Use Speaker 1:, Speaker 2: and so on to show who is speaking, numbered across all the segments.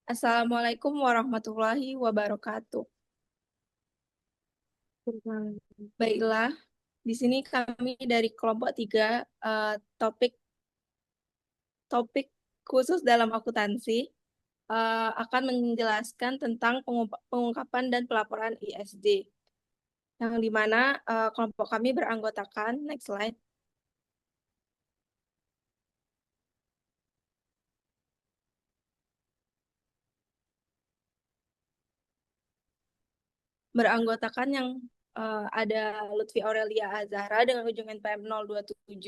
Speaker 1: Assalamualaikum warahmatullahi wabarakatuh. Baiklah, di sini kami dari kelompok 3, topik topik khusus dalam akuntansi akan menjelaskan tentang pengungkapan dan pelaporan ISD, yang dimana kelompok kami beranggotakan, next slide, beranggotakan yang ada Lutfi Aurelia Azahra dengan ujung NPM 027,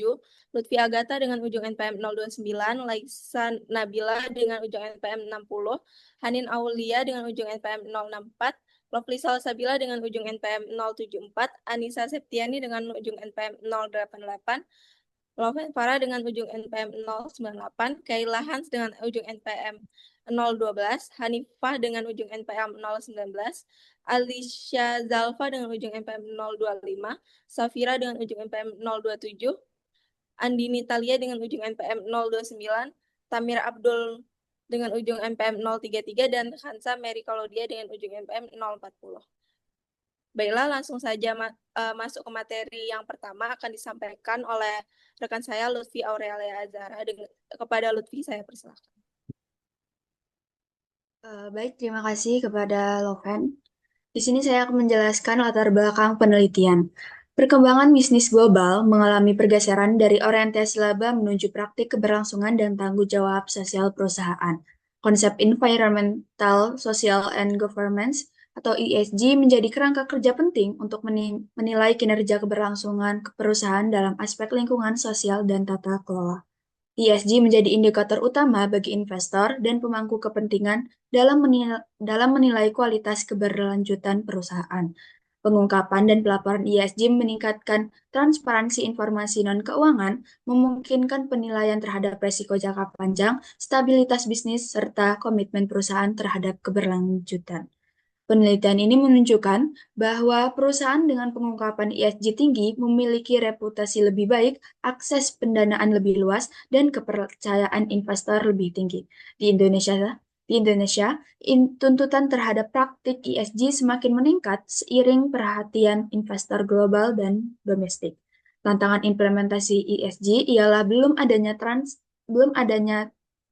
Speaker 1: Lutfi Agatha dengan ujung NPM 029, Laisa Nabila dengan ujung NPM 60, Hanin Aulia dengan ujung NPM 064, Lovely Salsabila dengan ujung NPM 074, Anissa Septiani dengan ujung NPM 088, Loven Farah dengan ujung NPM 098, Kayla Hans dengan ujung NPM 012, Hanifah dengan ujung NPM 019, Alicia Zalfa dengan ujung NPM 025, Safira dengan ujung NPM 027, Andini Talia dengan ujung NPM 029, Tamir Abdul dengan ujung NPM 033, dan Hansa Mary Kalodia dengan ujung NPM 040. Baiklah, langsung saja masuk ke materi yang pertama akan disampaikan oleh rekan saya Lutfi Aurelia Azhara. Kepada Lutfi saya persilahkan.
Speaker 2: Baik, terima kasih kepada Loven. Di sini saya akan menjelaskan latar belakang penelitian. Perkembangan bisnis global mengalami pergeseran dari orientasi laba menuju praktik keberlangsungan dan tanggung jawab sosial perusahaan. Konsep Environmental, Social, and Governance atau ESG menjadi kerangka kerja penting untuk menilai kinerja keberlangsungan perusahaan dalam aspek lingkungan, sosial, dan tata kelola. ESG menjadi indikator utama bagi investor dan pemangku kepentingan dalam menilai kualitas keberlanjutan perusahaan. Pengungkapan dan pelaporan ESG meningkatkan transparansi informasi non-keuangan, memungkinkan penilaian terhadap risiko jangka panjang, stabilitas bisnis, serta komitmen perusahaan terhadap keberlanjutan. Penelitian ini menunjukkan bahwa perusahaan dengan pengungkapan ESG tinggi memiliki reputasi lebih baik, akses pendanaan lebih luas, dan kepercayaan investor lebih tinggi. Di Indonesia, tuntutan terhadap praktik ESG semakin meningkat seiring perhatian investor global dan domestik. Tantangan implementasi ESG ialah belum adanya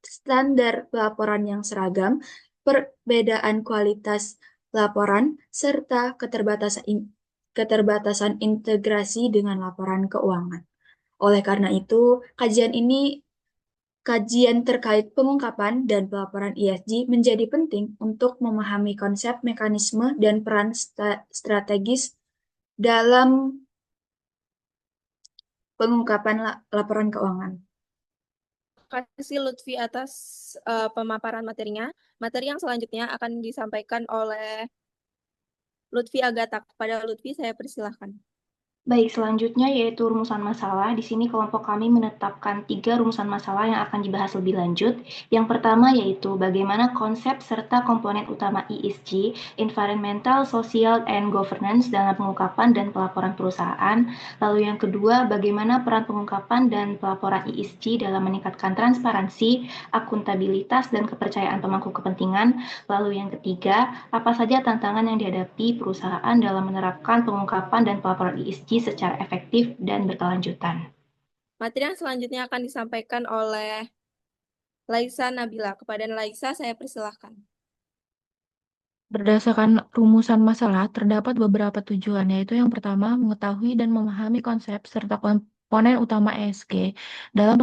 Speaker 2: standar pelaporan yang seragam, perbedaan kualitas laporan, serta keterbatasan integrasi dengan laporan keuangan. Oleh karena itu, kajian terkait pengungkapan dan pelaporan ESG menjadi penting untuk memahami konsep, mekanisme, dan peran strategis dalam pengungkapan laporan keuangan.
Speaker 1: Terima kasih Lutfi atas pemaparan materinya. Materi yang selanjutnya akan disampaikan oleh Lutfi Agatha. Kepada Lutfi saya persilahkan.
Speaker 3: Baik, selanjutnya yaitu rumusan masalah. Di sini kelompok kami menetapkan 3 rumusan masalah yang akan dibahas lebih lanjut. Yang pertama yaitu bagaimana konsep serta komponen utama ESG, Environmental, Social, and Governance dalam pengungkapan dan pelaporan perusahaan. Lalu yang kedua, bagaimana peran pengungkapan dan pelaporan ESG dalam meningkatkan transparansi, akuntabilitas, dan kepercayaan pemangku kepentingan. Lalu yang ketiga, apa saja tantangan yang dihadapi perusahaan dalam menerapkan pengungkapan dan pelaporan ESG secara efektif dan berkelanjutan.
Speaker 1: Materi yang selanjutnya akan disampaikan oleh Laisa Nabila. Kepada Laisa saya persilahkan.
Speaker 4: Berdasarkan rumusan masalah, terdapat beberapa tujuan, yaitu yang pertama, mengetahui dan memahami konsep serta komponen utama ESG dalam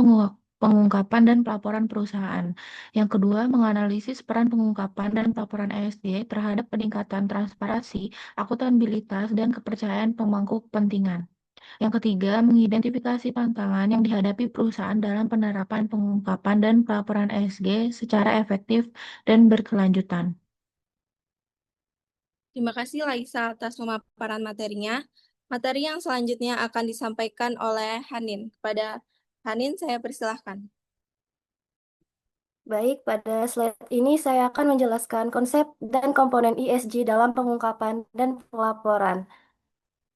Speaker 4: pengungkapan dan pelaporan perusahaan. Yang kedua, menganalisis peran pengungkapan dan pelaporan ESG terhadap peningkatan transparansi, akuntabilitas, dan kepercayaan pemangku kepentingan. Yang ketiga, mengidentifikasi tantangan yang dihadapi perusahaan dalam penerapan pengungkapan dan pelaporan ESG secara efektif dan berkelanjutan.
Speaker 1: Terima kasih Laisa atas pemaparan materinya. Materi yang selanjutnya akan disampaikan oleh Hanin. Kepada Hanin saya persilahkan.
Speaker 5: Baik, pada slide ini saya akan menjelaskan konsep dan komponen ESG dalam pengungkapan dan pelaporan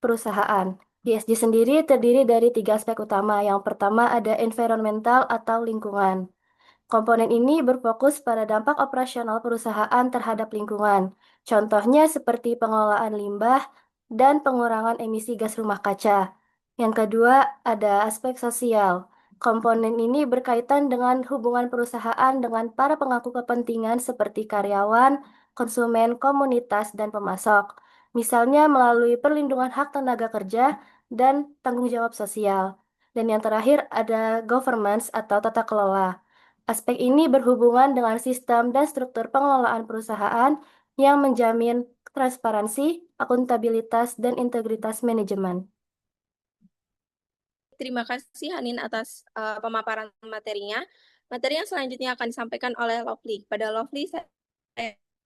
Speaker 5: perusahaan. ESG sendiri terdiri dari 3 aspek utama. Yang pertama ada environmental atau lingkungan. Komponen ini berfokus pada dampak operasional perusahaan terhadap lingkungan. Contohnya seperti pengelolaan limbah dan pengurangan emisi gas rumah kaca. Yang kedua, ada aspek sosial. Komponen ini berkaitan dengan hubungan perusahaan dengan para pemangku kepentingan seperti karyawan, konsumen, komunitas, dan pemasok. Misalnya melalui perlindungan hak tenaga kerja dan tanggung jawab sosial. Dan yang terakhir ada governance atau tata kelola. Aspek ini berhubungan dengan sistem dan struktur pengelolaan perusahaan yang menjamin transparansi, akuntabilitas, dan integritas manajemen.
Speaker 1: Terima kasih Hanin atas pemaparan materinya. Materi yang selanjutnya akan disampaikan oleh Lovely. Pada Lovely,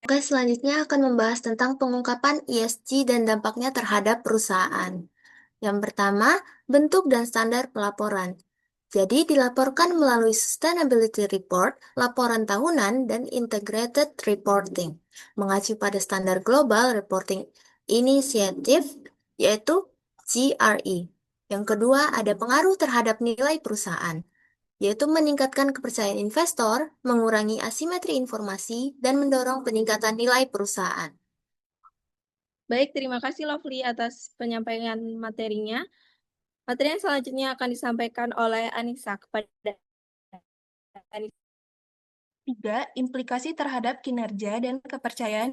Speaker 2: Oke, selanjutnya akan membahas tentang pengungkapan ESG dan dampaknya terhadap perusahaan. Yang pertama, bentuk dan standar pelaporan. Jadi, dilaporkan melalui Sustainability Report, laporan tahunan, dan Integrated Reporting, mengacu pada standar Global Reporting Initiative, yaitu GRI. Yang kedua, ada pengaruh terhadap nilai perusahaan, yaitu meningkatkan kepercayaan investor, mengurangi asimetri informasi, dan mendorong peningkatan nilai perusahaan.
Speaker 1: baik, terima kasih Lovely atas penyampaian materinya. Materi yang selanjutnya akan disampaikan oleh Anissa kepada Anissa.
Speaker 6: 3. Implikasi terhadap kinerja dan kepercayaan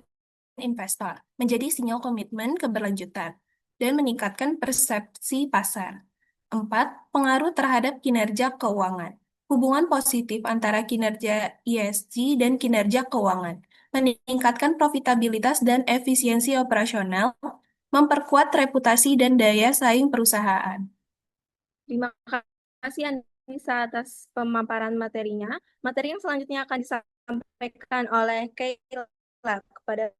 Speaker 6: investor menjadi sinyal komitmen keberlanjutan dan meningkatkan persepsi pasar. 4. Pengaruh terhadap kinerja keuangan. Hubungan positif antara kinerja ESG dan kinerja keuangan, meningkatkan profitabilitas dan efisiensi operasional, memperkuat reputasi dan daya saing perusahaan.
Speaker 1: Terima kasih Anissa atas pemaparan materinya. Materi yang selanjutnya akan disampaikan oleh Kayla kepada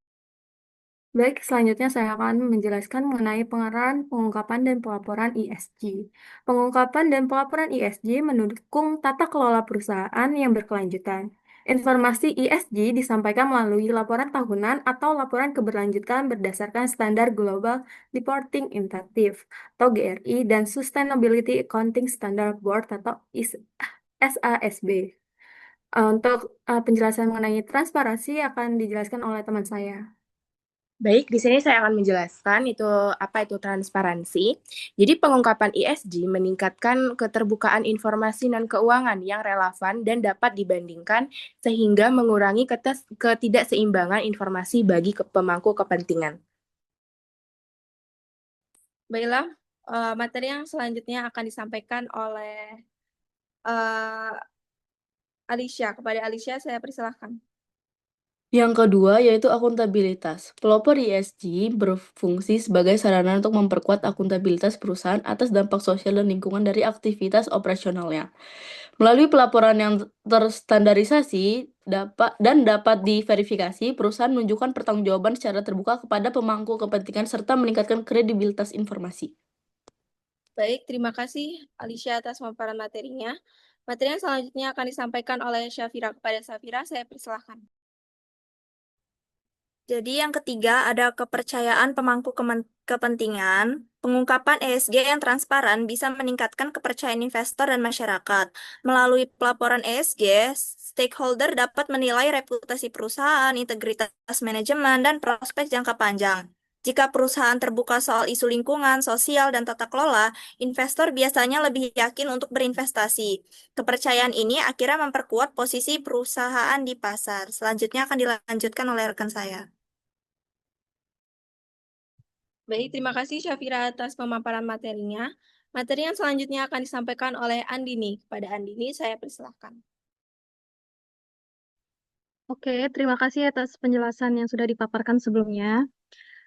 Speaker 4: Baik, selanjutnya saya akan menjelaskan mengenai pengarahan, pengungkapan, dan pelaporan ESG. Pengungkapan dan pelaporan ESG mendukung tata kelola perusahaan yang berkelanjutan. Informasi ESG disampaikan melalui laporan tahunan atau laporan keberlanjutan berdasarkan standar Global Reporting Initiative atau GRI dan Sustainability Accounting Standard Board atau SASB. Untuk penjelasan mengenai transparansi akan dijelaskan oleh teman saya.
Speaker 7: Baik, di sini saya akan menjelaskan apa itu transparansi. Jadi pengungkapan ESG meningkatkan keterbukaan informasi dan keuangan yang relevan dan dapat dibandingkan sehingga mengurangi ketidakseimbangan informasi bagi pemangku kepentingan.
Speaker 1: Baiklah, materi yang selanjutnya akan disampaikan oleh Alicia. Kepada Alicia saya persilahkan.
Speaker 8: Yang kedua yaitu akuntabilitas. Pelopor ESG berfungsi sebagai sarana untuk memperkuat akuntabilitas perusahaan atas dampak sosial dan lingkungan dari aktivitas operasionalnya. Melalui pelaporan yang terstandarisasi dapat diverifikasi, perusahaan menunjukkan pertanggungjawaban secara terbuka kepada pemangku kepentingan serta meningkatkan kredibilitas informasi.
Speaker 1: Baik, terima kasih Alicia atas pemaparan materinya. Materi yang selanjutnya akan disampaikan oleh Syafira. Kepada Syafira saya persilahkan.
Speaker 9: Jadi yang ketiga ada kepercayaan pemangku kepentingan. Pengungkapan ESG yang transparan bisa meningkatkan kepercayaan investor dan masyarakat. Melalui pelaporan ESG, stakeholder dapat menilai reputasi perusahaan, integritas manajemen, dan prospek jangka panjang. Jika perusahaan terbuka soal isu lingkungan, sosial, dan tata kelola, investor biasanya lebih yakin untuk berinvestasi. Kepercayaan ini akhirnya memperkuat posisi perusahaan di pasar. Selanjutnya akan dilanjutkan oleh rekan saya.
Speaker 1: Baik, terima kasih Syafira atas pemaparan materinya. Materi yang selanjutnya akan disampaikan oleh Andini. Kepada Andini saya persilahkan.
Speaker 10: Oke, terima kasih atas penjelasan yang sudah dipaparkan sebelumnya.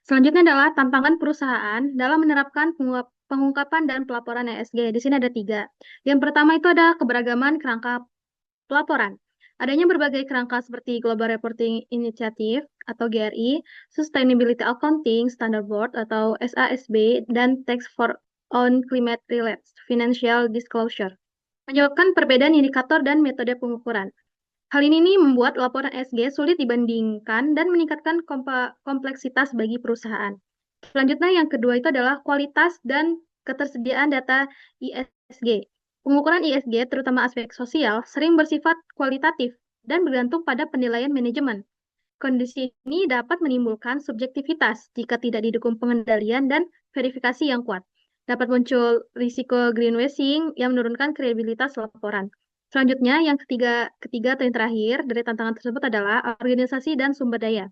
Speaker 10: Selanjutnya adalah tantangan perusahaan dalam menerapkan pengungkapan dan pelaporan ESG. Di sini ada 3. Yang pertama itu ada keberagaman kerangka pelaporan. Adanya berbagai kerangka seperti Global Reporting Initiative atau GRI, Sustainability Accounting Standard Board atau SASB, dan Task Force on Climate Related Financial Disclosure. Menyebabkan perbedaan indikator dan metode pengukuran. Hal ini membuat laporan ESG sulit dibandingkan dan meningkatkan kompleksitas bagi perusahaan. Selanjutnya yang kedua itu adalah kualitas dan ketersediaan data ESG. Pengukuran ISG, terutama aspek sosial, sering bersifat kualitatif dan bergantung pada penilaian manajemen. Kondisi ini dapat menimbulkan subjektivitas jika tidak didukung pengendalian dan verifikasi yang kuat. Dapat muncul risiko greenwashing yang menurunkan kredibilitas laporan. Selanjutnya, yang ketiga atau yang terakhir dari tantangan tersebut adalah organisasi dan sumber daya.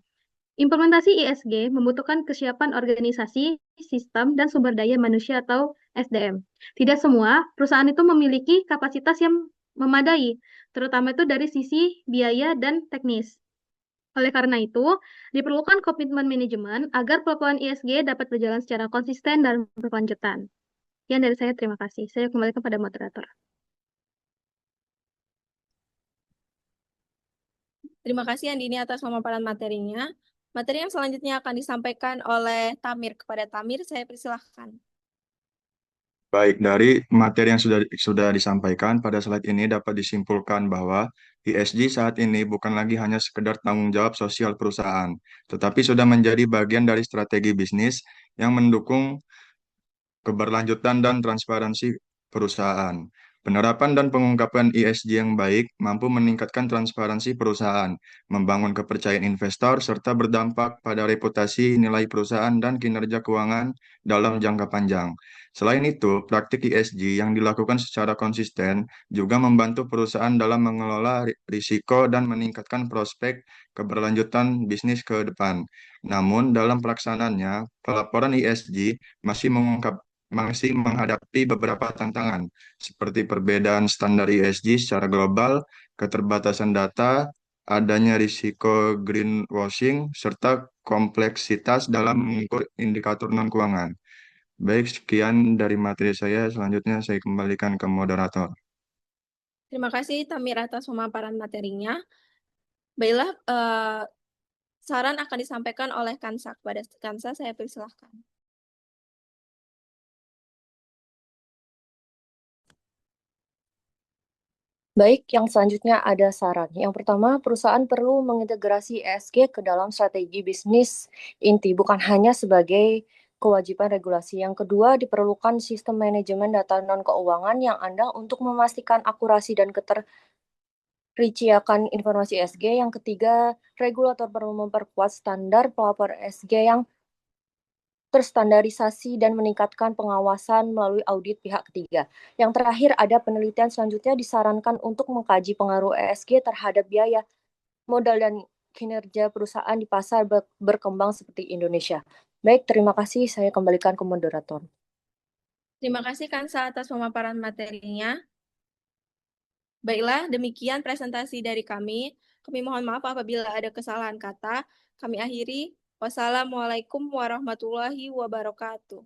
Speaker 10: Implementasi ISG membutuhkan kesiapan organisasi, sistem, dan sumber daya manusia atau SDM. Tidak semua perusahaan itu memiliki kapasitas yang memadai, terutama itu dari sisi biaya dan teknis. Oleh karena itu, diperlukan komitmen manajemen agar pelaporan ISG dapat berjalan secara konsisten dan berkelanjutan. Sekian dari saya, terima kasih. Saya kembali kepada moderator.
Speaker 1: Terima kasih Andini atas pemaparan materinya. Materi yang selanjutnya akan disampaikan oleh Tamir. Kepada Tamir, saya persilahkan.
Speaker 11: Baik, dari materi yang sudah disampaikan pada slide ini dapat disimpulkan bahwa ESG saat ini bukan lagi hanya sekedar tanggung jawab sosial perusahaan, tetapi sudah menjadi bagian dari strategi bisnis yang mendukung keberlanjutan dan transparansi perusahaan. Penerapan dan pengungkapan ESG yang baik mampu meningkatkan transparansi perusahaan, membangun kepercayaan investor, serta berdampak pada reputasi, nilai perusahaan, dan kinerja keuangan dalam jangka panjang. Selain itu, praktik ESG yang dilakukan secara konsisten juga membantu perusahaan dalam mengelola risiko dan meningkatkan prospek keberlanjutan bisnis ke depan. Namun, dalam pelaksanaannya, pelaporan ESG masih menghadapi beberapa tantangan, seperti perbedaan standar ESG secara global, keterbatasan data, adanya risiko greenwashing, serta kompleksitas dalam mengukur indikator non-keuangan. Baik, sekian dari materi saya. Selanjutnya saya kembalikan ke moderator.
Speaker 1: Terima kasih Tamir atas pemaparan materinya. Baiklah, saran akan disampaikan oleh Kansa. Kepada Kansa, saya persilahkan.
Speaker 12: Baik, yang selanjutnya ada saran. Yang pertama, perusahaan perlu mengintegrasi ESG ke dalam strategi bisnis inti, bukan hanya sebagai kewajiban regulasi. Yang kedua, diperlukan sistem manajemen data non-keuangan yang andal untuk memastikan akurasi dan keterricikan informasi ESG. Yang ketiga, regulator perlu memperkuat standar pelapor ESG yang terstandarisasi dan meningkatkan pengawasan melalui audit pihak ketiga. Yang terakhir, ada penelitian selanjutnya disarankan untuk mengkaji pengaruh ESG terhadap biaya, modal, dan kinerja perusahaan di pasar berkembang seperti Indonesia. Baik, terima kasih. Saya kembalikan ke moderator.
Speaker 1: Terima kasih Kansa atas pemaparan materinya. Baiklah, demikian presentasi dari kami. Kami mohon maaf apabila ada kesalahan kata. Kami akhiri. Wassalamualaikum warahmatullahi wabarakatuh.